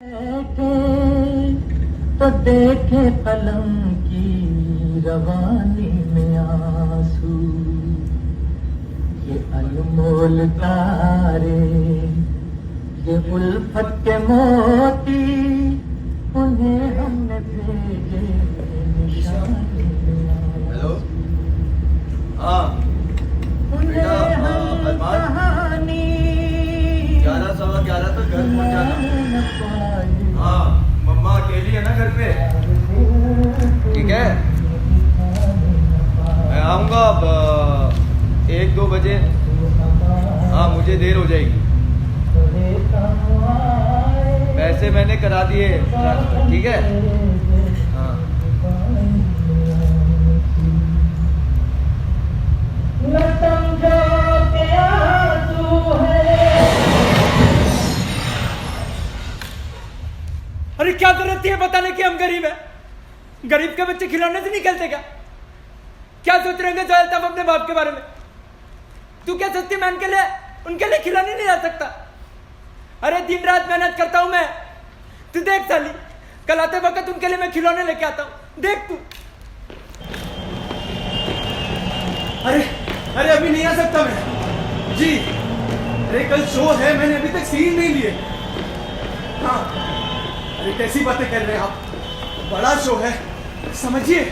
तो देखे कलम की रवानी में आंसू, ये अनमोल तारे, ये उल्फत के मोती, उन्हें हमने भेजे निशानी में आंसू। हेलो। हाँ बेटा, कहानी 11:11 तक घर पहुंच जाना। हाँ, मम्मा अकेली है ना घर पे। ठीक है, मैं आऊंगा अब 1-2 बजे। हाँ, मुझे देर हो जाएगी। पैसे मैंने करा दिए ट्रांसफर, ठीक है। हाँ, अरे क्या जरूरत थी बताने की हम गरीब हैं? गरीब के बच्चे खिलौने से नहीं खेलते क्या? क्या सोच रहे होंगे जोएल तुम अपने बाप के बारे में? तू क्या सोचती मैं उनके लिए खिलौने नहीं ला सकता? अरे दिन रात मेहनत करता हूं मैं। तू देख साली, कल आते वक्त उनके लिए मैं खिलौने लेके आता हूं, देख तू। अरे अभी नहीं आ सकता मैं जी। अरे कल शो है, मैंने अभी तक सीन नहीं लिए। हाँ, अरे कैसी बातें कर रहे हैं आप? बड़ा शो है, समझिए।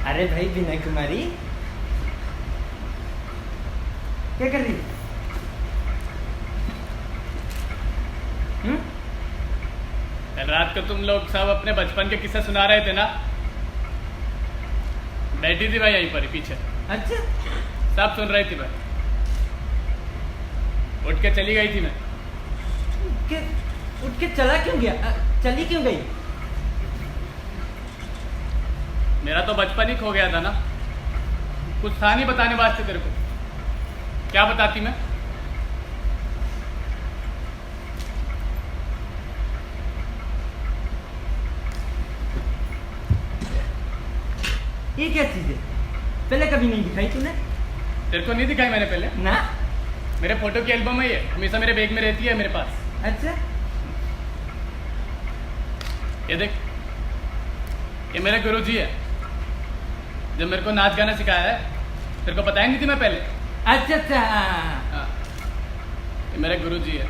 अरे भाई विनय कुमारी, क्या कर रही है? कल रात को तुम लोग सब अपने बचपन के किस्से सुना रहे थे ना? बैठी थी भाई यहीं पर ही पीछे, अच्छा, सब सुन रही थी भाई। उठ के चली गई थी मैं। उठ के चला क्यों गया? चली क्यों गई? मेरा तो बचपन ही खो गया था ना, कुछ था नहीं बताने वास्ते तेरे को। क्या बताती मैं? ये क्या चीज है? पहले कभी नहीं दिखाई तूने? तेरे को नहीं दिखाई मैंने पहले? ना। मेरे फोटो की एल्बम है ये, हमेशा मेरे बैग में रहती है मेरे पास। अच्छा, ये देख, ये मेरे गुरुजी है जो मेरे को नाच गाना सिखाया है। तेरे को बताया नहीं थी मैं पहले? अच्छा अच्छा। हाँ, ये मेरे गुरुजी है।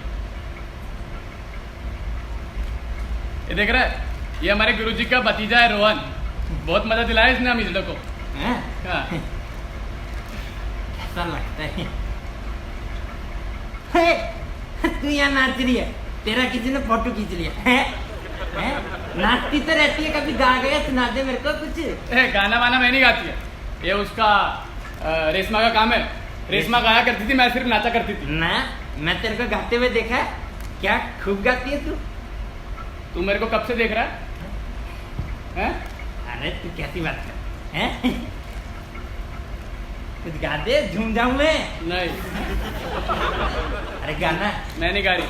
ये देख रहा है, ये हमारे गुरुजी का भतीजा है रोहन। बहुत मजा दिलाया इसने हम इस को। हाँ? हाँ। कैसा लगता है? हे, तू यहाँ नाच रही है, तेरा किसी ने फोटो खींच लिया है? हैं? नाचती तो रहती है, कभी गा गया सुना दे मेरे को कुछ। गाना वाना मैं नहीं गाती है, ये उसका रेशमा का काम है। रेशमा गाया करती थी, मैं सिर्फ नाचा करती थी। ना, मैं तेरे को गाते हुए देखा है, क्या खूब गाती है तू। तू मेरे को कब से देख रहा है? हैं? अरे तू कैसी बात कर, हैं? कुछ गा दे, झूम जाऊं मैं। नहीं, अरे गाना। मैं नहीं गा रही।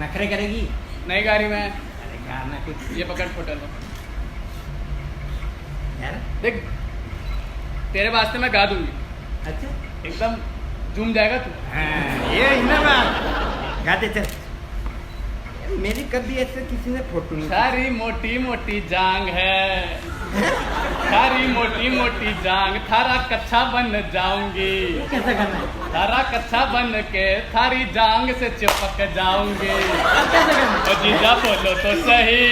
नखरे करेगी? नहीं गा रही मैं। अरे गाना कुछ। ये पकड़ फोटो लो। यार देख, तेरे वास्ते मैं गा दूंगी, अच्छा, एकदम झूम जाएगा तू। हाँ, ये ना बात। गा दे चल। मेरी कभी ऐसे किसी ने फोटो नहीं। सारी मोटी मोटी जांग है, सारी मोटी मोटी जांग, थारा कच्चा बन जाऊंगी। कैसा गाना है? थारा कच्चा बन के थारी जांग से चिपक जाऊंगी। कैसा गाना? ओ जीजा बोलो तो सही,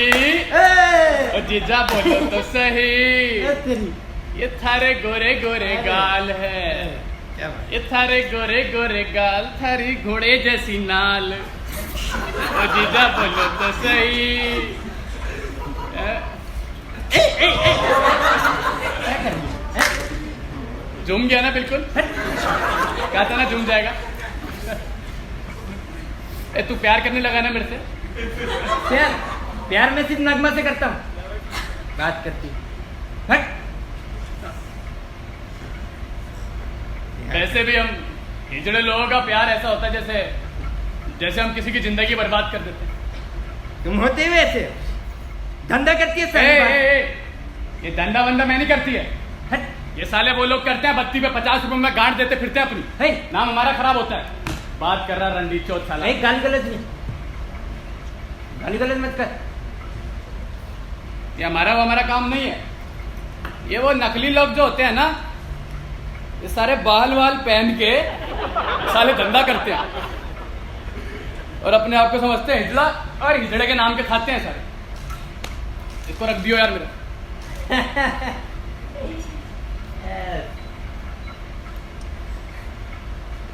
ओ जीजा बोलो तो सही, तेरी ये थारे गोरे गोरे गाल है, क्या बात? ये थारे गोरे गोरे गाल, थारी घोड़े जैसी नाल, ओ जीजा बोलो तो सही। क्या कर रही है? झूम गया ना बिल्कुल, कहा था ना झूम जाएगा। ए तू प्यार करने लगा ना मेरे से? प्यार प्यार मैं सिर्फ नगमा से करता हूँ, बात करती हूँ। हट। वैसे भी हम हिजड़े लोगों का प्यार ऐसा होता है जैसे जैसे हम किसी की जिंदगी बर्बाद कर देते हैं। तुम होते हुए ऐसे धंधा करती है ए, सारी बात। ए, ए, ये धंधा वंदा मैं नहीं करती है। हट। ये साले वो लोग करते हैं, बत्ती पे 50 रुपए में गांठ देते फिरते हैं अपनी, हे। नाम हमारा खराब होता है। बात कर रहा रणदीप चौथ साला। एक गाली गलत नहीं, गाली गलत मत कर। ये हमारा काम नहीं है। ये वो नकली लोग जो होते हैं ना, ये सारे बाल वाल पहन के साले धंधा करते हैं और अपने आप को समझते हैं हिजड़ा, और हिजड़े के नाम के खाते हैं सारे। इसको रख दियो यार मेरा।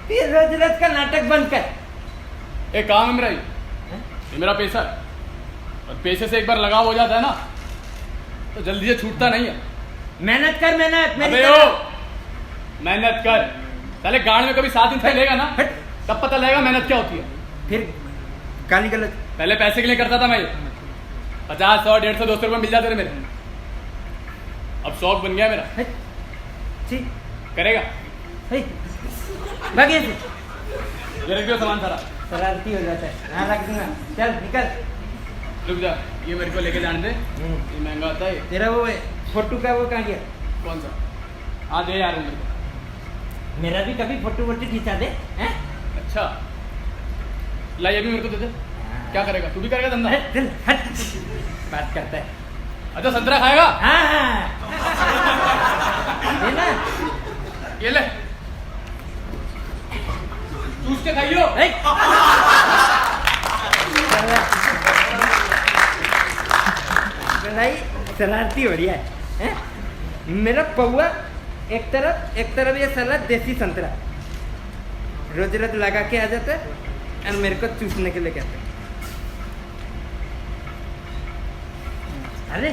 फिर रोज रोज का नाटक बंद कर। एक काम है मेरा, ये मेरा पैसा है, और पैसे से एक बार लगाव हो जाता है ना तो जल्दी से छूटता नहीं है। मेहनत कर, मेहनत मेरी अबे तरह। ओ, मेहनत कर। साले गाड़ में कभी 7 दिन फैलेगा ना, हट। तब पता लगेगा मेहनत क्या होती है। फिर गाली गलत। पहले पैसे के लिए करता था मैं ये, 50, 100, 150, 200 रुपये मिल जाते थे मेरे। अब शौक बन गया मेरा। हट। ठीक करेगा? हे। भागे से। ये रख दियो सामान सारा। शरारती हो जाता है। हाँ रख दूंगा, चल निकल। रुक जा, ये मेरे को लेके जाने दे, ये महंगा होता है। तेरा वो फोटो का वो कहाँ गया? कौन सा? हाँ दे यार मेरे को। मेरा भी कभी फोटो वोटो खिंचा दे, हैं? अच्छा ला, ये भी मेरे को दे दे। क्या करेगा तू? भी करेगा धंधा? हट, चल, हट। बात करता है। अच्छा संतरा खाएगा? हाँ हाँ। ये ना, ये ले, चूस के खाइयो। हे। भाई शरारती हो रही है, हैं? मेरा पौआ एक तरफ ये साला देसी संतरा रोज रोज लगा के आ जाता है और मेरे को चूसने के लिए कहते हैं। अरे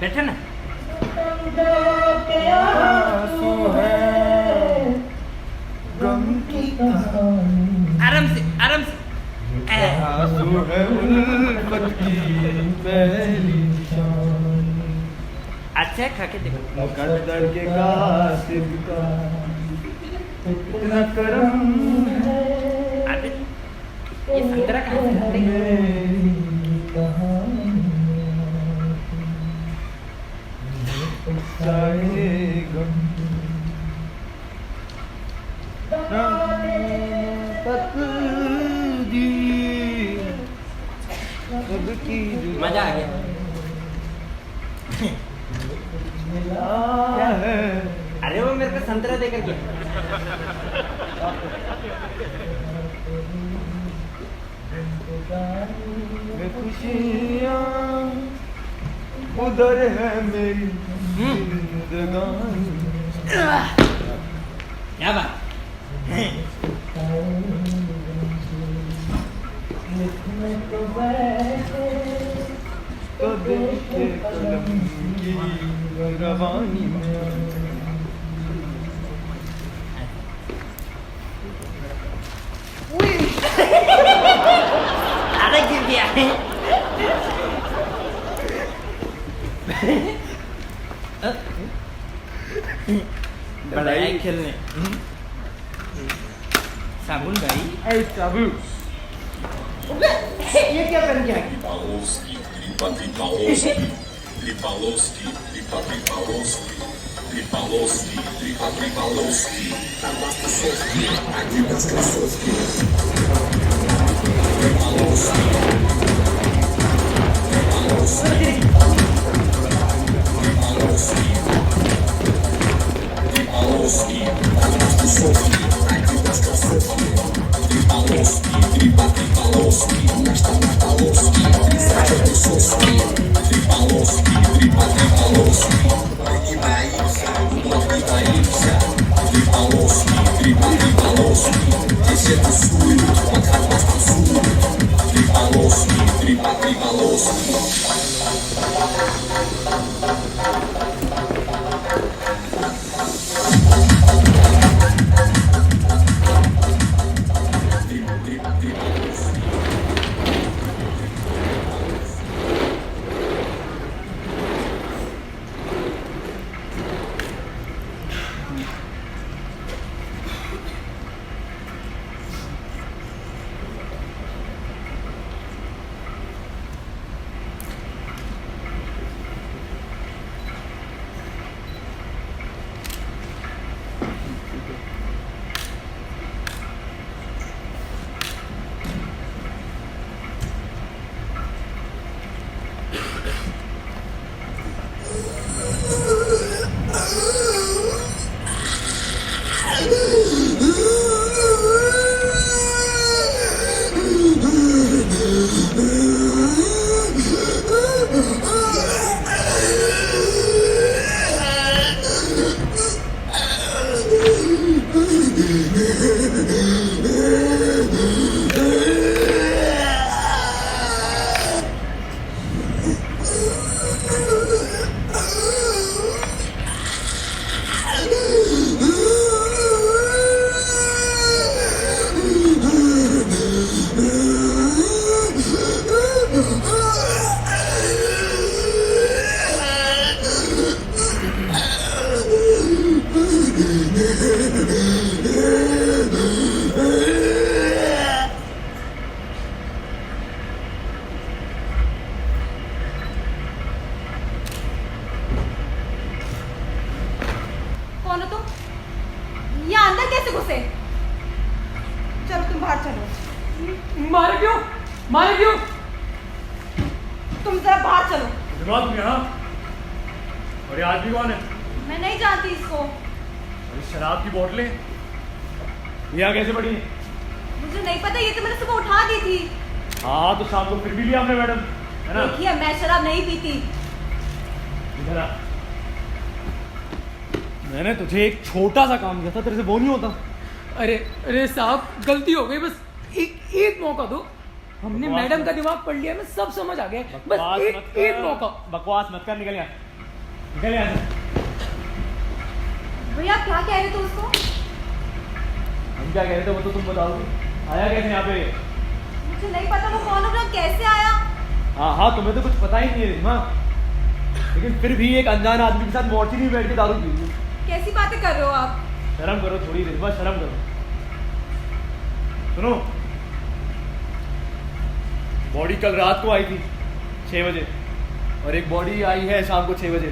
बैठे ना। आराम से, आराम से। अच्छा है, खा के देखो। मुकद्दर के कातिल का इतना करम है, अरे ये संतरा कहाँ से लाते हैं? मेरी कहानी सारे गम मजा आ गया। अरे वो मेरे को संतरा देकर गया। खुशियाँ उधर है मेरी जिंदगानी। क्या बात? तो बैठे तो देखे कलम की रवानी में। अरे गिर गया है। लड़ाई खेलने साबुन भाई। ऐ साबु ये क्या बन गया? Tripalowski, Tripalowski, Tripalowski, Tripalowski, Tripalowski, Tripalowski, Tripalowski, कौन हो तुम? यहाँ अंदर कैसे घुसे? चलो तुम बाहर चलो। मारे क्यों? मारे क्यों? तुम जरा बाहर चलो। दिमाग में हाँ। और ये आदमी कौन है? मैं नहीं जानती इसको। और इस शराब की बोतलें यहाँ कैसे पड़ी हैं? मुझे नहीं पता, ये तो मैंने सुबह उठा दी थी। हाँ तो शाम को फिर भी लिया हमने मैडम, है ना? देखिए मैं शराब नहीं पीती। इधर आ। मैंने तुझे एक छोटा सा काम दिया था, तेरे से वो नहीं होता। अरे अरे साहब गलती हो गई, बस एक मौका दो। हमने बकवास मैडम मत- का दिमाग पढ़ लिया, मैं सब समझ आ गया। बकवास बस मत एक कर। मौका। बकवास मत कर, निकल यहाँ, निकल यहाँ से। भैया आप क्या कह रहे थे उसको? हम क्या कह रहे थे वो तो तुम बताओगे। आया कैसे यहाँ पे? मुझे नहीं पता वो कौन होगा, कैसे आया। हाँ तुम्हें तो कुछ पता ही नहीं है रिमा, लेकिन फिर भी एक अनजान आदमी के साथ मोर्ची में बैठ के दारू पी रही है। कैसी बातें कर रहे हो आप? शर्म करो थोड़ी रिमा, शर्म करो। सुनो, बॉडी कल रात को आई थी 6 बजे और एक बॉडी आई है शाम को 6 बजे।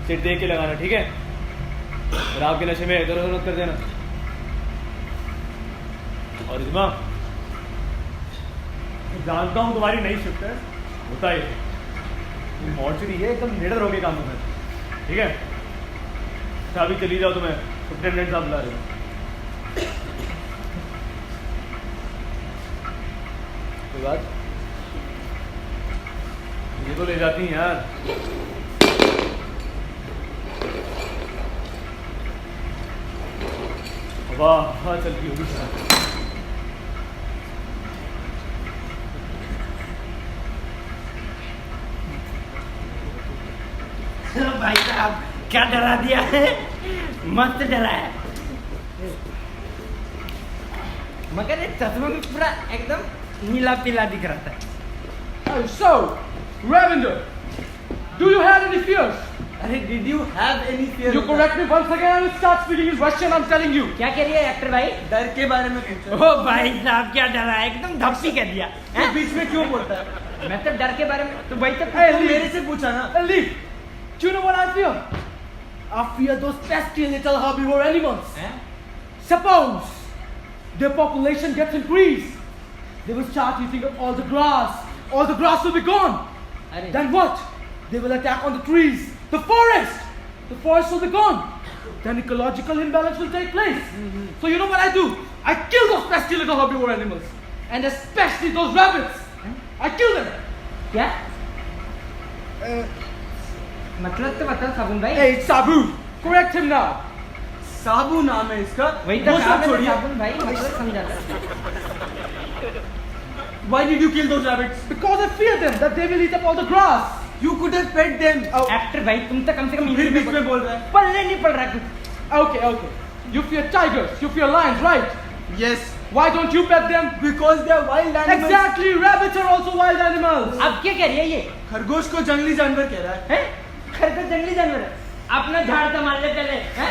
सिर देख के लगाना, ठीक है? और आपके नशे में इधर उधर मत कर देना। और रिमा, जानता हूँ तुम्हारी नई शिफ्ट है, होता है, मॉर्चरी है, एकदम निडर होके काम करना है, ठीक है? अच्छा अभी चली जाओ, तुम्हें सुप्रिटेंडेंट साहब बुला रहे हो। कोई बात, ये तो ले जाती हैं यार। वाह हाँ, चलती होगी। भाई साहब क्या डरा दिया है, मस्त डरा है। मगर ये चश्मा में पूरा एकदम नीला पीला दिख रहा था। Oh, so, Ravender, do you have any fears? अरे did you have any fear? You correct me once again, I will start speaking in Russian, I'm telling you. क्या कह रही है एक्टर भाई? डर के बारे में पूछो। ओ भाई साहब क्या डरा है, एकदम धप्पी कर दिया। तू बीच में क्यों बोलता है? मैं तो डर के बारे में तो भाई तो Hey, तू Lee, मेरे से पूछा ना। hey, Lee, do you know what I fear? I fear those pesky little herbivore animals. हैं? Suppose their population gets increased, they will start eating up all the grass. All the grass will be gone. अरे Then what? They will attack on the trees, the forest. The forest will be gone. Then ecological imbalance will take place. So you know what I do? I kill those pesky little herbivore animals, and especially those rabbits. I kill them. क्या? मतलब तो बताओ साबुन भाई। Hey, Sabu, correct him now. साबू नाम है इसका। वही तो वो काम सब है छोड़िए। साबुन भाई, मतलब समझा। Why did you kill those rabbits? Because I fear them that they will eat up all the grass. You could have fed them. Actor भाई तुम तो कम से कम फिर बीच में बोल रहा है। पल्ले नहीं पड़ रहा कुछ। Okay, okay. You fear tigers, you fear lions, right? Yes, Why don't you pet them? because they are wild animals. Exactly, rabbits are also wild animals. अब क्या कह रही है ये? खरगोश को जंगली जानवर कह रहा है। हैं? खरगोश जंगली जानवर है। अपना झाड़ संभाल ले पहले, हैं?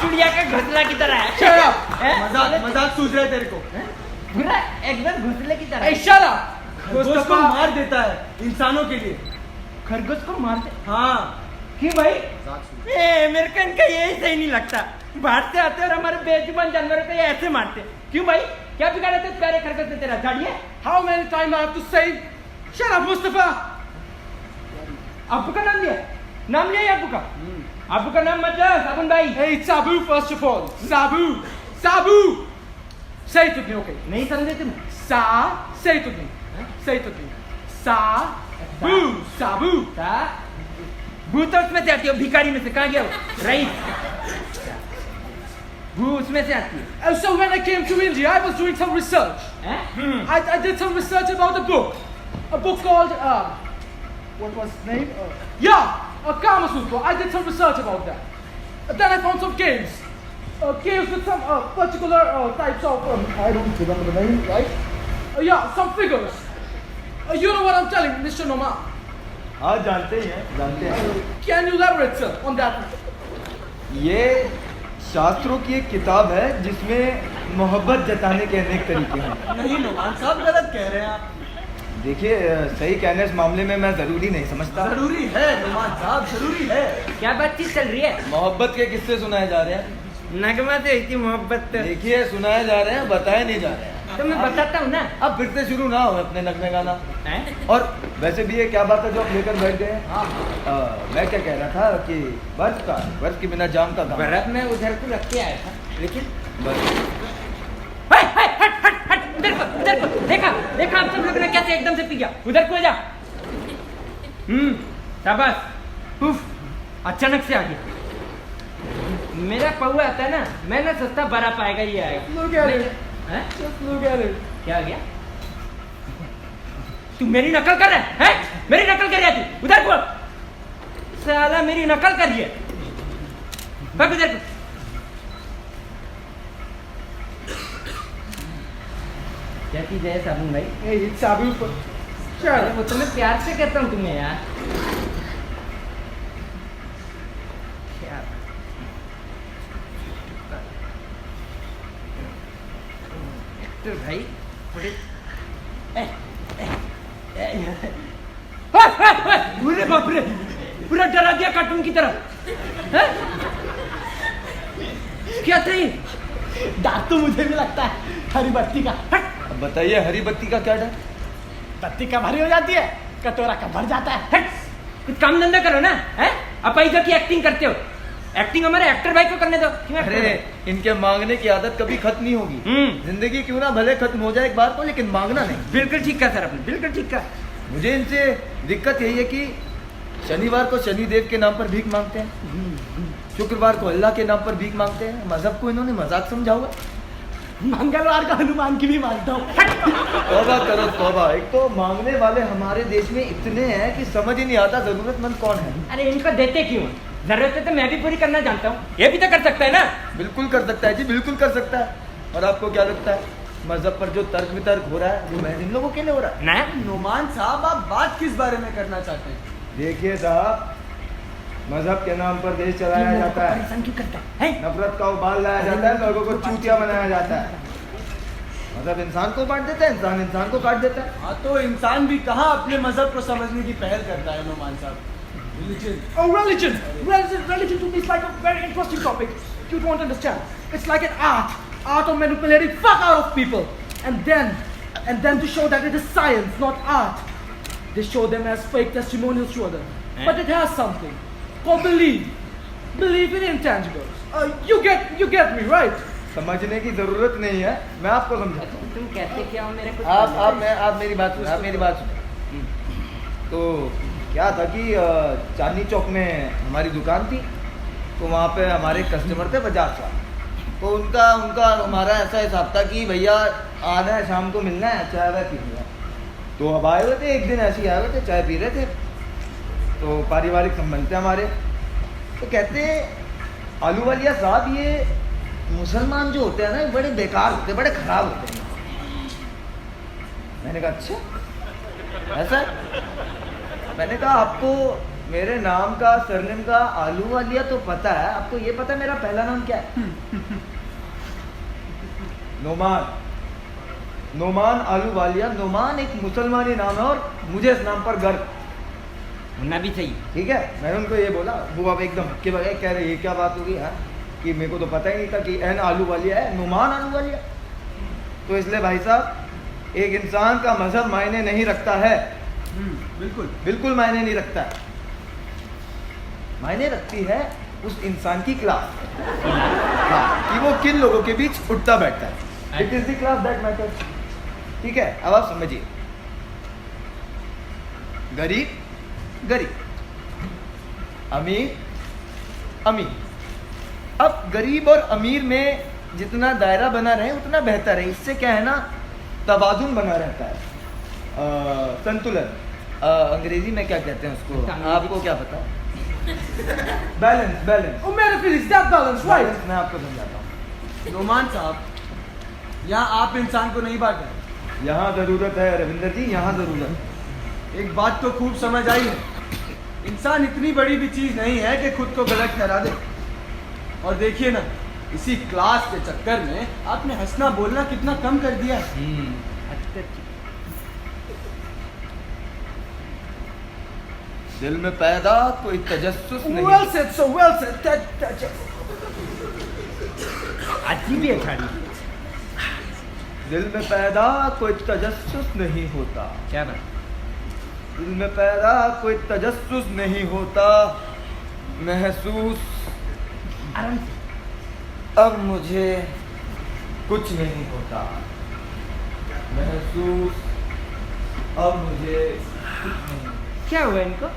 चिड़िया का घोंसला की तरह है। Shut up. हैं? मजाक सूझ रहा है तेरे को। पूरा एकदम घोंसले की तरह। Hey, shut up. खरगोश को मार देता है इंसानों के लिए। खरगोश को मारते? हाँ। क्यों भाई? मेरे को इनका यही सही नहीं लगता। बाहर से आते और हमारे बेजुबान जानवरों को ये ऐसे मारते। क्यों भाई? क्या बिगाड़े थे प्यारे खरगोश ने तेरा? झाड़िए? How many times I have to say? Shut up, Mustafa. अब्बू का नाम लिया? नाम लिया अब्बू का? अब्बू का नाम मत लो साबुन भाई। Hey, Sabu, first of all. Sabu. Sabu. Say it with me, okay? नहीं समझे तुम? Say it with me. Say it with me. Sabu. Sabu. भू तो उसमें से आती है, भिखारी में से। कहाँ गया वो? रईस। भू उसमें से आती है। And so when I came to India, I was doing some research. हैं? I did some research about a book called, what was its name? Kama Sutra. I did some research about that. Then I found some caves. Caves with some particular types of, I don't remember the name, right? Some figures. You know what I'm telling, Mr. Noma. हाँ जानते ही हैं, जानते हैं। Can you elaborate, sir, on that? ये शास्त्रों की एक किताब है जिसमें मोहब्बत जताने के अनेक तरीके हैं। नहीं नुमान साहब गलत कह रहे हैं आप। देखिए सही कहने इस मामले में मैं जरूरी नहीं समझता। जरूरी है नुमान साहब, जरूरी है। क्या बातचीत चल रही है? मोहब्बत के किस्से सुनाए जा रहे हैं। नगमा तो इतनी मोहब्बत। देखिए सुनाए जा रहे हैं, बताए नहीं जा रहे हैं। तो मैं बताता हूँ ना। अब फिर से शुरू ना हो अपने नगमे गाना। हैं? और वैसे भी ये क्या बात है जो आप लेकर बैठ गए? मैं क्या कह रहा था कि बर्फ के बिना जाम का काम। बर्फ में उधर को रख के आया था, लेकिन बर्फ हट उधर को देखा आप सब लोग ने कैसे एकदम से पी गया। उधर को जा। शाबाश। उफ, अचानक से आ गया। मेरा पौआ आता है ना, मैं ना सस्ता बड़ा पाएगा ये आएगा। Look at it. हैं? Just look at it. क्या आ गया? तू मेरी नकल कर रहा है? हैं? मेरी नकल कर रहा है तू? उधर को। साला मेरी नकल कर रही है। भाग उधर को। क्या चीज है साबुन भाई? Hey, it's Sabu. अरे वो तो मैं प्यार से कहता हूँ तुम्हें यार। क्या? एक्टर भाई थोड़े पूरे बाप रे, पूरा डरा दिया कार्टून की तरह। हैं? क्या था ये? दांत तो मुझे भी लगता है हरी बत्ती का। अब बताइए हरी बत्ती का क्या डर? बत्ती कब हरी हो जाती है, कटोरा कब भर जाता है। हट! कुछ काम धंधा करो ना। हैं? आप इधर की एक्टिंग करते हो। एक्टिंग हमारे एक्टर भाई को करने दो। क्यों actor अरे भाई? इनके मांगने की आदत कभी खत्म नहीं होगी। जिंदगी क्यों ना भले खत्म हो जाए एक बार को, लेकिन मांगना नहीं। बिल्कुल ठीक कहा सर आपने, बिल्कुल ठीक कहा। मुझे इनसे दिक्कत यही है कि शनिवार को शनिदेव के नाम पर भीख मांगते हैं, शुक्रवार को अल्लाह के नाम पर भीख मांगते हैं। मजहब को इन्होंने मजाक समझा हुआ। मंगलवार का हनुमान की भी मानता हूँ। तौबा करो तौबा, एक तो मांगने वाले हमारे देश में इतने हैं कि समझ ही नहीं आता जरूरतमंद कौन है। अरे इनको देते क्यों? जरूरत है तो मैं भी पूरी करना जानता हूँ, ये भी तो कर सकता है ना। बिल्कुल कर सकता है जी, बिल्कुल कर सकता है। और आपको क्या लगता है मजहब पर जो तर्क वितर्क हो रहा है वो महज इन लोगों के लिए हो रहा है? ना नोमान साहब, आप बात किस बारे में करना चाहते हैं? देखिए साहब, मजहब के नाम पर देश चलाया जाता है, परेशान क्यों करता है? नफरत का उबाल लाया जाता है, लोगों को चूतिया बनाया जाता है। मजहब इंसान को बांट देता है, इंसान इंसान को काट देता है। हाँ, तो इंसान भी कहाँ अपने मजहब को समझने की पहल करता है नोमान साहब? Religion. Oh, religion. Religion to me is like a very interesting topic. You don't understand. It's like an art of manipulating fuck out of people, and then to show that it is science, not art. They show them as fake testimonials to others, but it has something called belief. Belief in intangibles. You get me, right? समझने की जरूरत नहीं है, मैं आपको समझाता हूँ। तुम कहते क्या हो मेरे कुछ? आप मेरी बात सुनो, आप मेरी बात सुनो। तो क्या था कि चांदनी चौक में हमारी दुकान थी, तो वहाँ पे हमारे कस्टमर थे 50 साल। तो उनका हमारा ऐसा हिसाब था कि भैया आना है, शाम को मिलना है, चाय वाय पीनी है। तो अब आए हुए थे, एक दिन ऐसे ही आए हुए थे, चाय पी रहे थे, तो पारिवारिक संबंध थे हमारे। तो कहते आलू वालिया साहब, ये मुसलमान जो होते हैं ना, बड़े बेकार होते हैं, बड़े खराब होते हैं। मैंने कहा अच्छा ऐसा है? मैंने कहा आपको मेरे नाम का, सरनेम का आलू वालिया तो पता है, आपको ये पता है मेरा पहला नाम क्या है? नोमान आलू वालिया। नोमान एक मुसलमानी नाम है और मुझे इस नाम पर गर्व होना भी चाहिए। ठीक है। मैंने उनको ये बोला, वो अब एकदम हक्के बगैर कह रहे ये क्या बात होगी है कि मेरे को तो पता ही नहीं था कि एन आलू वालिया है, नोमान आलू वालिया। तो इसलिए भाई साहब, एक इंसान का मजहब मायने नहीं रखता है। बिल्कुल मायने नहीं रखता है। मायने रखती है उस इंसान की क्लास, हाँ, कि वो किन लोगों के बीच उठता बैठता है। It is the class that matters. ठीक है, अब आप समझिए, गरीब गरीब, अमीर अमीर। अब गरीब और अमीर में जितना दायरा बना रहे उतना बेहतर है। इससे क्या है ना, तवाज़ुन बना रहता है, संतुलन। अंग्रेजी में क्या कहते हैं उसको, आपको क्या पता? Balance. Oh, metaphysics, that balance, right? मैं आपको समझाता हूँ। नोमान साहब, यहाँ आप इंसान को नहीं बांट रहे। यहाँ जरूरत है रविंदर जी, यहाँ जरूरत है। एक बात तो खूब समझ आई है, इंसान इतनी बड़ी भी चीज नहीं है कि खुद को गलत ठहरा दे। और देखिए ना, इसी क्लास के चक्कर में आपने हंसना बोलना कितना कम कर दिया है। दिल में पैदा कोई तजस्सुस नहीं। Well said, so well said. अजीब है खाली। दिल में पैदा कोई तजस्सुस नहीं होता। क्या बात? दिल में पैदा कोई तजस्सुस नहीं होता, महसूस आराम से। अब मुझे कुछ नहीं होता, महसूस अब मुझे कुछ नहीं। क्या हुआ इनको?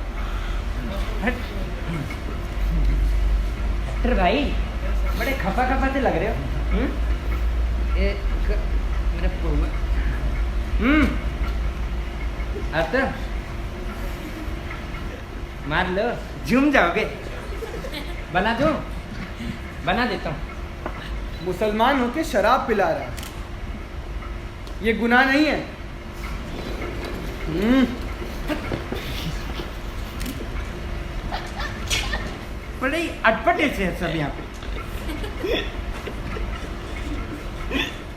डॉक्टर भाई, बड़े खफा से लग रहे हो। एक मेरा पौवा। अब तो मार लो, झूम जाओगे। बना देता हूँ। मुसलमान होके शराब पिला रहा है, ये गुनाह नहीं है। बड़े ही अटपटे से हैं सब यहाँ पे।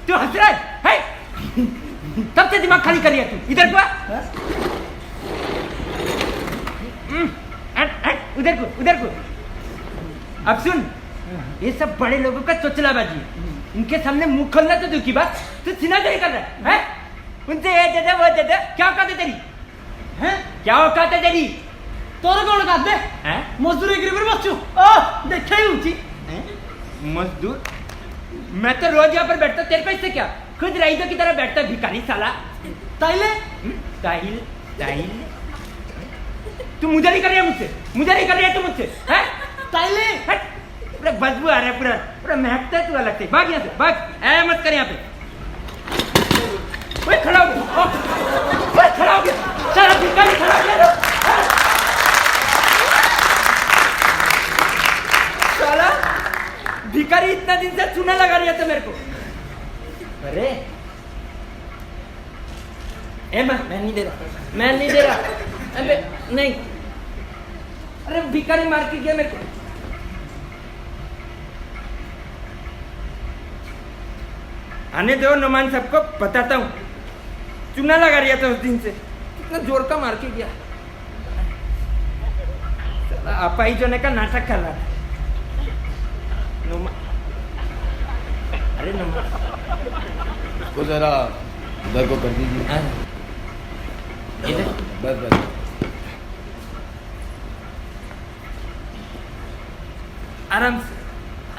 तू हंस रहा है? कब से दिमाग खाली कर लिया तू? इधर को आ। उधर को। अब सुन, ये सब बड़े लोगों का चोचलाबाजी, इनके सामने मुंह खोलना तो दूर की बात, तू सीनाजोरी कर रहा है? उनसे ये दे दे वो दे दे, क्या औकात है तेरी? हैं? क्या औकात है तेरी? तोरा कौन औकात दे? हैं? मजदूर एक रिवर बच्चू। देखे ही ऊंची। मजदूर? मैं तो रोज यहाँ पर बैठता, तेरे पे इससे क्या? खुद रईसों की तरह बैठता भिखारी साला। ताइले? ताहिल। तू मुझे नहीं कर रही है मुझसे? हैं? ताइले? पूरा बदबू आ रहा है, पूरा पूरा महकता है तू अलग से। भाग यहाँ से, भाग, ऐ मत कर यहाँ पे। ओए खड़ा हो गया, ओए खड़ा हो गया, सारा भिखारी खड़ा हो गया। साला भिखारी इतना दिन से चूना लगा रहा था मेरे को। अरे मैं नहीं दे रहा, मैं नहीं दे रहा। अबे नहीं, अरे भिखारी मार के गया मेरे को। आने दो नुमान, सबको बताता हूँ। चूना लगा रहा था उस दिन से, कितना जोर का मार के गया। अपाई जोने का नाटक कर रहा था। अरे नुमान उसको जरा उधर को कर दीजिए। इधर बस बस। आराम से,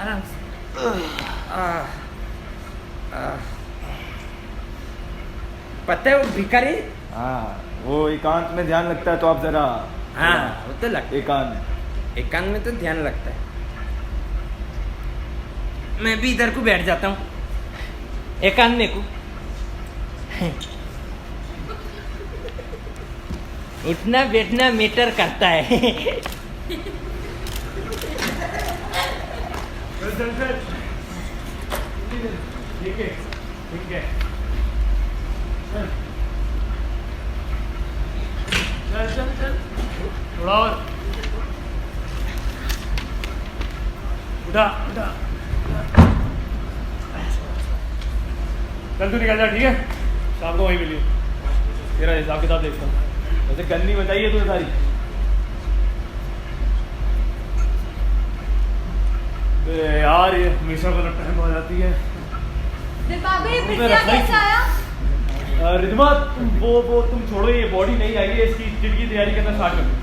आराम से। पता है वो भिखारी, हाँ, वो एकांत में ध्यान लगता है तो आप जरा। हाँ वो तो लगता एकांत। है, एकांत में तो ध्यान लगता है। मैं भी इधर को बैठ जाता हूँ, एकांत में को। उठना बैठना मैटर करता है। ठीक है, ठीक है। चल चल चल, थोड़ा और। उठा उठा, चल तू निकल जा, ठीक है? शाम को वहीं मिलिए, तेरा हिसाब किताब देखता हूँ। वैसे करनी बताइए तुझे सारी। यार ये हमेशा गलत टाइम हो जाती है। रिद्मा, वो तुम छोड़ो, ये बॉडी नहीं आई है, इसकी चिट की तैयारी करना स्टार्ट कर देते हैं।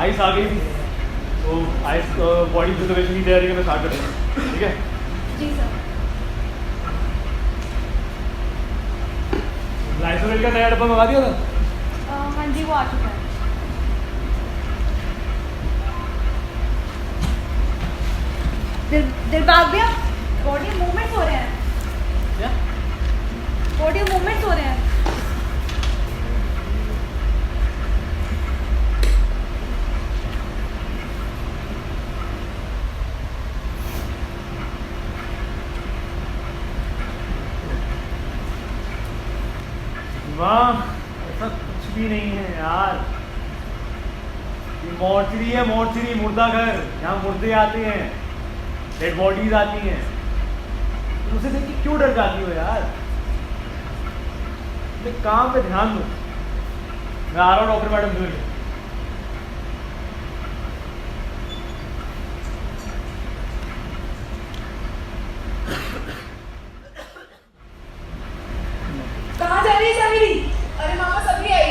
आइस आ गई थी तो आइस बॉडी प्रिजर्वेशन की तैयारी करना स्टार्ट कर दें, ठीक है? जी सर। ग्लाइसोरेट का नया डब्बा मंगा दिया था? हाँ जी वो आ चुका है। दिलबाग भैया, बॉडी मूवमेंट्स हो रहे हैं। क्या? बॉडी मूवमेंट्स हो रहे हैं। ऐसा कुछ भी नहीं है यार, ये मोर्चरी है, मोर्चरी, मुर्दा घर। यहाँ मुर्दे आते हैं, डेड बॉडीज आती हैं। तुम उसे देख के क्यों डर जाती हो यार? अपने काम पे ध्यान दो। मैं आ रहा हूँ डॉक्टर मैडम से। कहाँ जा रही है समीरी? अरे मामा सभी आई।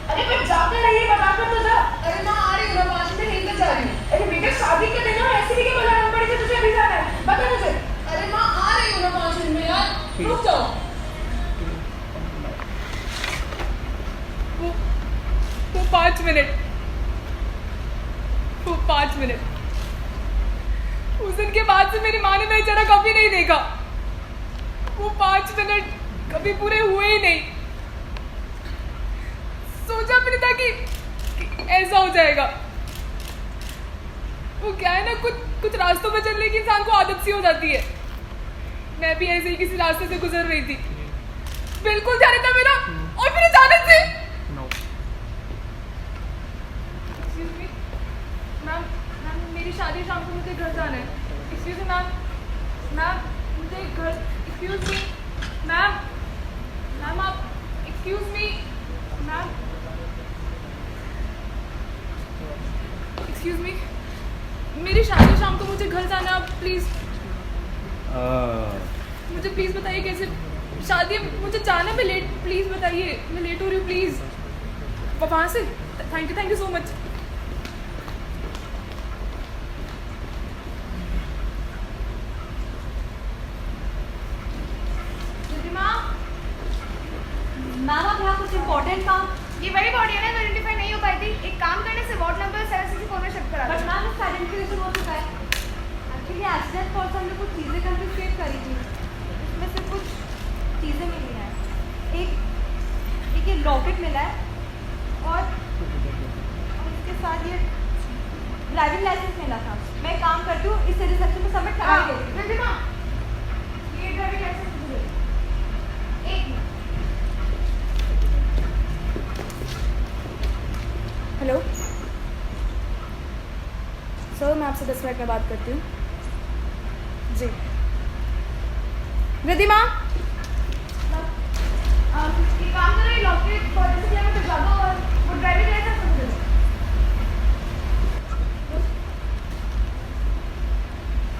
अरे पर जाकर रही है, बताकर तो जा। अरे माँ आ रही हूँ, 5 मिनट यहीं तक जा रही हूँ। अरे बेटा शादी कर लेना, ऐसे भी क्या बुलाना पड़ेगा तुझे? अभी जाना है, बता मुझे। अरे माँ आ रही हूँ 5 मिनट में यार, रुक जाओ। वो 5 मिनट, वो 5 मिनट। उस दिन के बाद से मेरी माँ ने मेरा चेहरा कभी नहीं देखा। वो 5 मिनट कभी पूरे हुए ही नहीं। सोचा भी नहीं था कि ऐसा हो जाएगा। वो क्या है ना, कुछ रास्तों पर चलने की इंसान को आदत सी हो जाती है। मैं भी ऐसे ही किसी रास्ते से गुजर रही थी, बिल्कुल ध्यान था मेरा, और फिर अचानक से मैम, मेरी शादी शाम को, मुझे घर जाना है। एक्सक्यूज मी मैम, मुझे घर, एक्सक्यूज मी मैम, आप excuse me ma'am, excuse me, मेरी शादी शाम को, मुझे घर जाना है। आप प्लीज मुझे प्लीज बताइए कैसे शादी मुझे जाना है, मैं लेट, प्लीज बताइए, मैं लेट हो रही हूँ प्लीज। वहाँ से thank you so much. Ma'am आप यहाँ कुछ इम्पोर्टेंट काम। ये वही बॉडी है ना आइडेंटिफाई नहीं हो पाई थी। एक काम करने से वार्ड नंबर 7 फोन में शिफ्ट करा। बट मैम इसका आइडेंटिफिकेशन हो चुका है। एक्चुअली एक्सीडेंट कॉल से हमने कुछ चीज़ें कंफ्यूज करी थी, इसमें से कुछ चीज़ें मिली हैं। एक ये लॉकेट मिला है और इसके साथ ये ड्राइविंग लाइसेंस मिला था। मैं एक काम करती हूँ, इसे रिसेप्शन में सबमिट करा देती हूँ। ये ड्राइविंग लाइसेंस एक मिनट। हेलो सर, मैं आपसे 10 मिनट में बात करती हूँ जी। रिद्धिमा ये काम करो, ये लॉकेट 40 किलोमीटर ज़्यादा और वो ड्राइविंग लाइसेंस मुझे दे दो।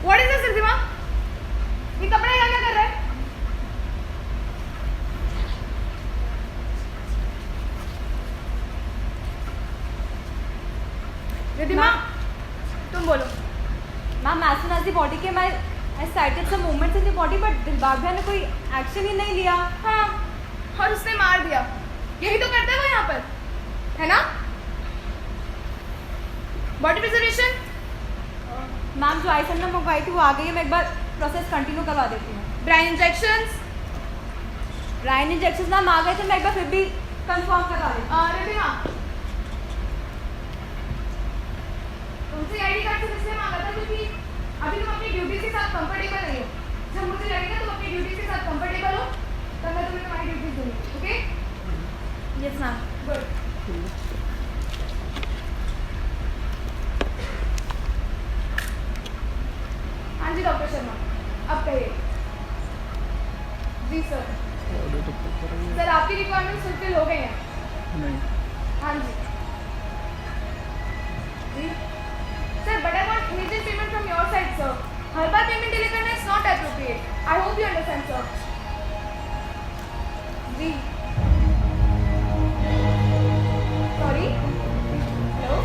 What is this Riddhima? ये कपड़ा यहाँ क्या कर रहा है? रिद्धिमा तुम बोलो। Ma'am as soon as the body came, I cited some movements in the body, but Dilbag भैया ने कोई एक्शन ही नहीं लिया। हाँ, और उसने मार दिया। यही तो करता है वो यहाँ पर, है ना? बॉडी प्रिजर्वेशन मैम जो आइस हमने मंगवाई थी वो आ गई है। मैं एक बार प्रोसेस कंटिन्यू करवा देती हूँ। Brain injections brain injection ma'am आ गए थे, मैं एक बार फिर भी कंफर्म करवा देती हूँ। रिद्धिमा तुमसे आईडी कार्ड से इसलिए मांगा था क्योंकि अभी तुम अपनी ड्यूटी के साथ कंफर्टेबल नहीं हो। जब मुझे लगेगा तुम अपनी ड्यूटी के साथ कंफर्टेबल हो तब मैं तुम्हें तुम्हारी ड्यूटी दूंगी। ओके? Yes ma'am. गुड। हाँ जी डॉक्टर शर्मा, अब कहिए। जी सर। सर आपकी रिक्वायरमेंट फुलफिल हो गई हैं? नहीं। हाँ जी। जी sir, but I want immediate payment from your side sir. हर बार पेमेंट डिले करना is not appropriate. I hope you understand sir. जी sorry. Hello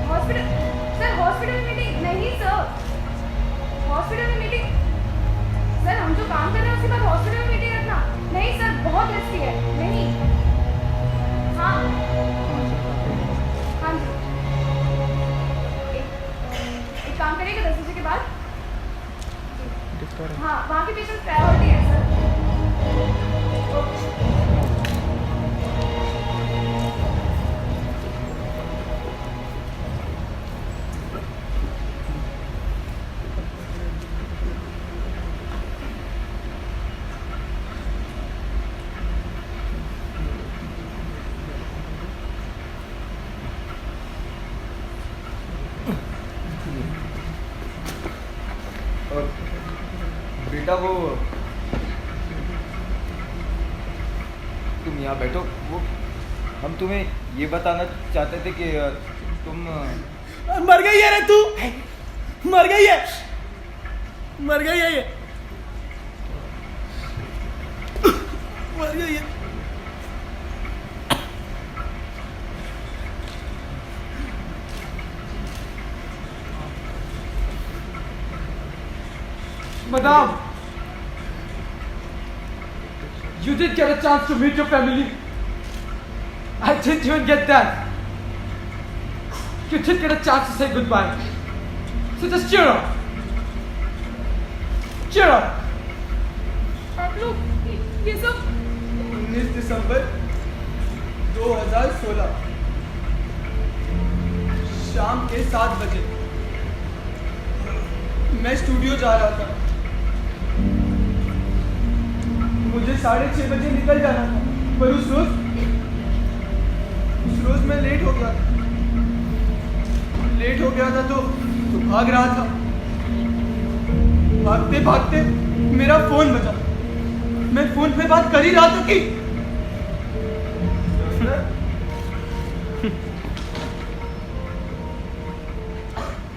hospital sir, hospital meeting नहीं सर। हॉस्पिटल में मीटिंग सर, हम जो काम कर रहे हैं उसके बाद हॉस्पिटल में मीटिंग रखना नहीं सर, बहुत रिस्की है। नहीं। हाँ हाँ जी, एक काम करिएगा 10 बजे के बाद। हाँ, वहाँ के पेशेंट प्रायोरिटी है सर। ओके। बेटा वो तुम यहाँ बैठो। वो हम तुम्हें ये बताना चाहते थे कि तुम मर गई है रे तू, मर गई है, मर गई है ये, मर गई है। Madam, you did get a chance to meet your family. I didn't even get that. You did get a chance to say goodbye. So just cheer up. Cheer up. आप लोग ये सब 19 दिसंबर 2016 शाम के 7 बजे मैं स्टूडियो जा रहा था। मुझे 6:30 बजे निकल जाना था, पर उस रोज मैं लेट हो गया था तो भाग रहा था। भागते भागते मेरा फोन बजा। मैं फोन पे बात कर ही रहा था कि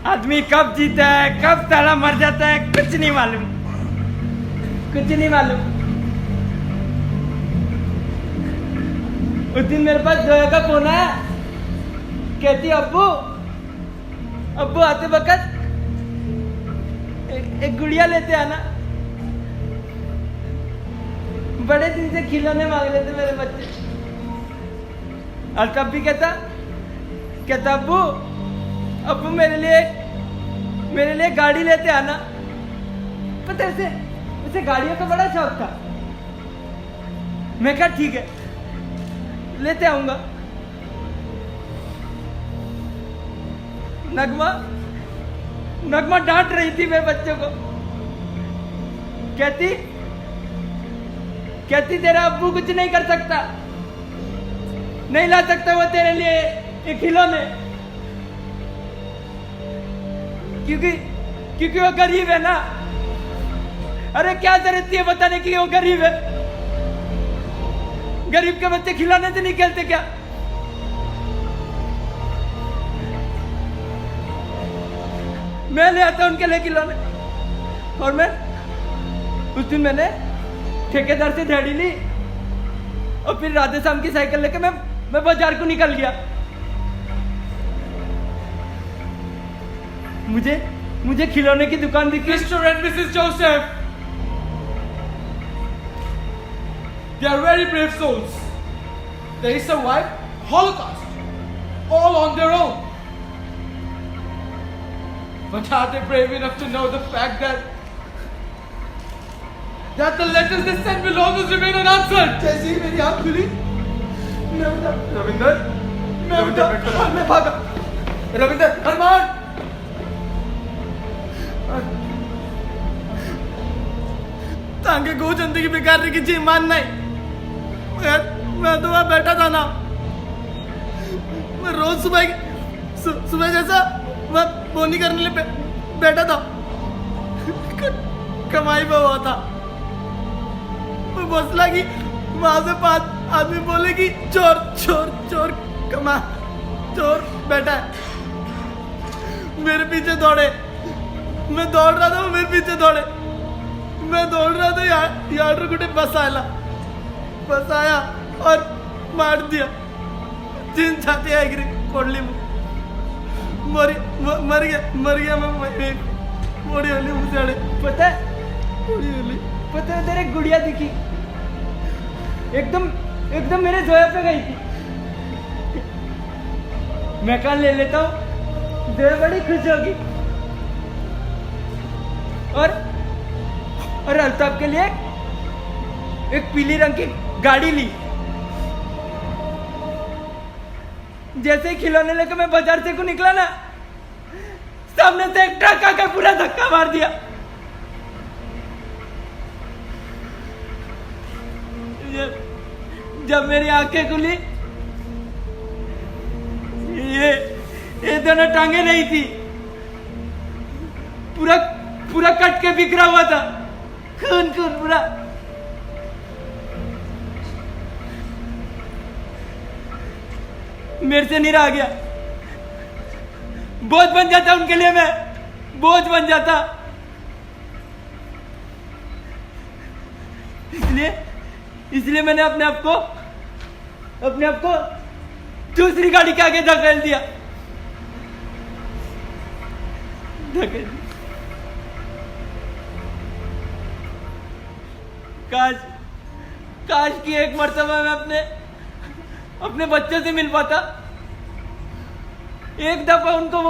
आदमी कब जीता है कब साला मर जाता है कुछ नहीं मालूम। कुछ नहीं मालूम। उस दिन मेरे पास जोया का फोन आया, कहती अब्बू अब्बू आते वक्त एक गुड़िया लेते आना। बड़े दिन से खिलौने मांग लेते मेरे बच्चे। और तब भी कहता अब्बू अब्बू मेरे लिए गाड़ी लेते आना। पता है उसे गाड़ियों का बड़ा शौक था। मैं कहा ठीक है लेते आऊंगा। नगमा डांट रही थी मेरे बच्चों को, कहती तेरा अब्बू कुछ नहीं कर सकता, नहीं ला सकता वो तेरे लिए एक खिलौने, क्योंकि वो गरीब है ना। अरे क्या जरूरत थी बताने की वो गरीब है? गरीब के बच्चे खिलौने से नहीं खेलते क्या? मैं ले आता उनके लिए खिलौने। और मैं उस दिन मैंने ठेकेदार से दिहाड़ी ली और फिर राधे शाम की साइकिल लेके मैं बाजार को निकल गया। मुझे खिलौने की दुकान दिखी। Mr. and Mrs. Joseph, they are very brave souls. They survived Holocaust all on their own. But are they brave enough to know the fact that the letters they sent will always remain unanswered? जैसे ही मेरी आँख खुली रविंदर मैं भागा। रविंदर अरमान, तांगे को जिंदगी बिगाड़ने की मान नहीं। मैं तो वहां बैठा था ना, मैं रोज सुबह जैसा मैं बोनी करने लिए बैठा था। कमाई पे हुआ था। मैं बस लगी वहां से 5 आदमी बोले कि चोर चोर चोर कमा चोर बैठा है। मेरे पीछे दौड़े, मैं दौड़ रहा था, वो मेरे पीछे दौड़े। मैं दौड़ रहा था यार गुटे बस आया और मार दिया। जिन छाती आई गिरी कोडली में मर गया मैं मोड़ी वाली मुझे। पता है तेरे गुड़िया दिखी एकदम मेरे जोया पे गई थी। मैं कहा ले लेता हूँ, जोया बड़ी खुश होगी। और अल्ताफ के लिए एक पीली रंग की गाड़ी ली। जैसे ही खिलौने लेकर मैं बाजार से को निकला ना, सामने से एक ट्रक आकर पूरा धक्का मार दिया। जब मेरी आंखें खुली, ये दोनों टांगे नहीं थी, पूरा कट के बिखरा हुआ था, खून पूरा। मेरे से नहीं रहा गया। बोझ बन जाता उनके लिए, मैं बोझ बन जाता। इसलिए मैंने अपने आप को दूसरी गाड़ी के आगे धकेल दिया। काश की एक मर्तबा मैं अपने बच्चों से मिल पाता, एक दफा उनको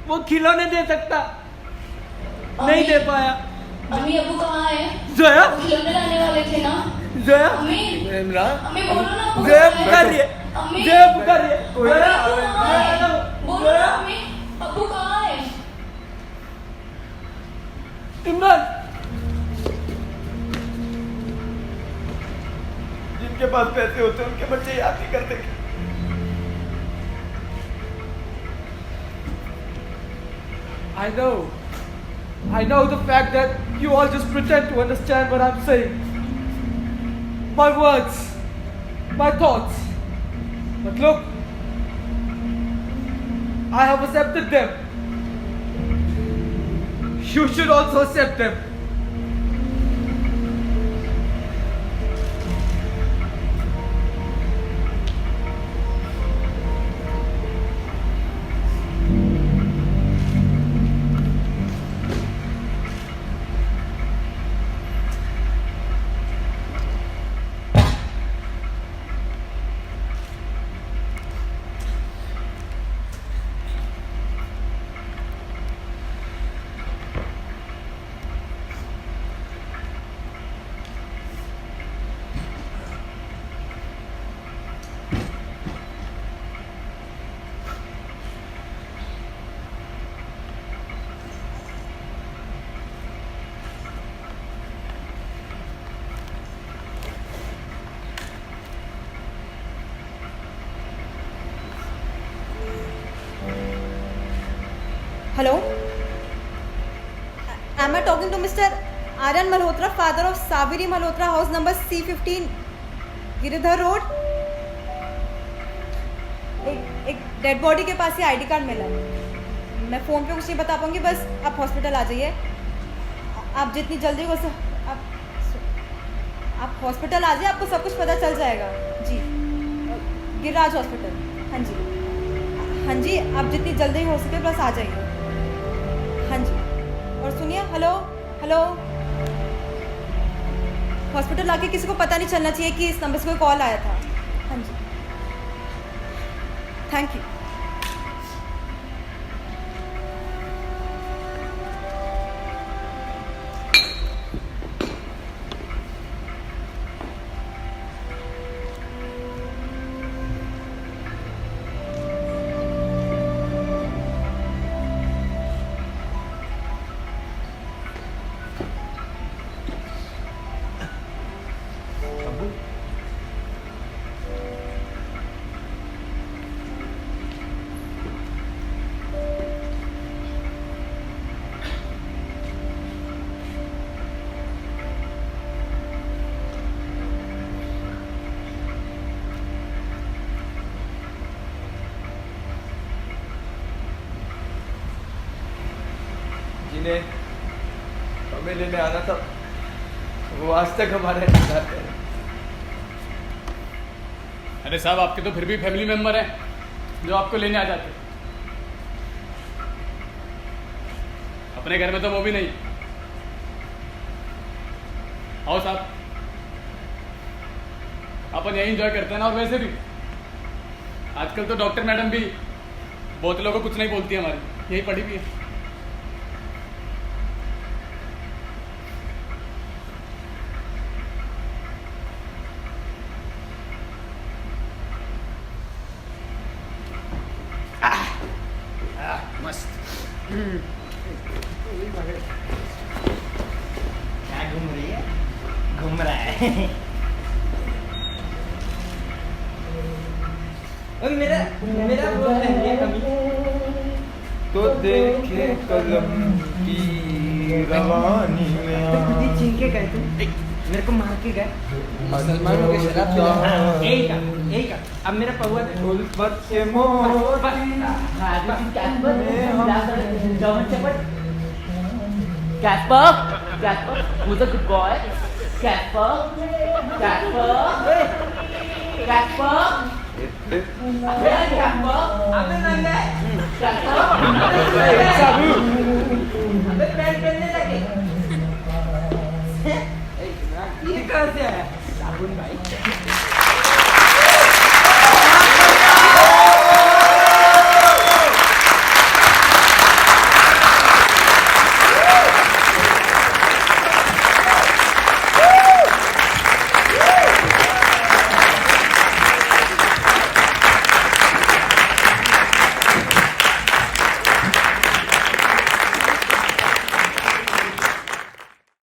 वो खिलौने दे सकता, नहीं दे पाया। अम्मी अब्बू कहाँ है? जोया खिलौने लाने वाले थे ना। जोया अम्मी अम्मी बोलो ना। जोया पुकार रही है, जोया पुकार रही है। बोलो ना अम्मी, अब्बू कहाँ है? इमरान, जिनके पास पैसे होते उनके बच्चे याद नहीं करते। I know the fact that you all just pretend to understand what I'm saying. My words, my thoughts. But look, I have accepted them. You should also accept them. Hello, am I talking to Mr. Aryan Malhotra, father of Saviri Malhotra, house number C15, Giridhar road? एक dead body के पास ही ID card मिला है। मैं phone पे कुछ नहीं बता पाऊंगी, बस आप हॉस्पिटल आ जाइए। आप जितनी जल्दी हो आप हॉस्पिटल आ जाइए, आपको सब कुछ पता चल जाएगा। जी, गिरिराज हॉस्पिटल। हाँ जी, हाँ जी, आप जितनी जल्दी हो सके बस आ जाइए। हाँ जी, और सुनिए, हेलो हेलो, हॉस्पिटल आके किसी को पता नहीं चलना चाहिए कि इस नंबर से कोई कॉल आया था। हाँ जी, थैंक यू। जिन्हें हमें लेने आना था वो आज तक हमारे इंतजार कर रहे हैं। अरे साहब, आपके तो फिर भी फैमिली मेंबर हैं जो आपको लेने आ जाते। अपने घर में तो वो भी नहीं। आओ साहब, अपन यही एंजॉय करते हैं ना। और वैसे भी आजकल तो डॉक्टर मैडम भी बहुत लोगों को कुछ नहीं बोलती हमारी, यही पढ़ी भी है। मस्त। क्या घूम रही है? घूम रहा है। और मेरा वो है कमी। तो देखे कलम की रवानी में तुझे छीन के गए तुम, मेरे को मार के गए। मुसलमानों के शराब पी यही का। अब मेरा पहुआ उल्फत के मोह Casper, who's a good boy? Casper. Where are Casper?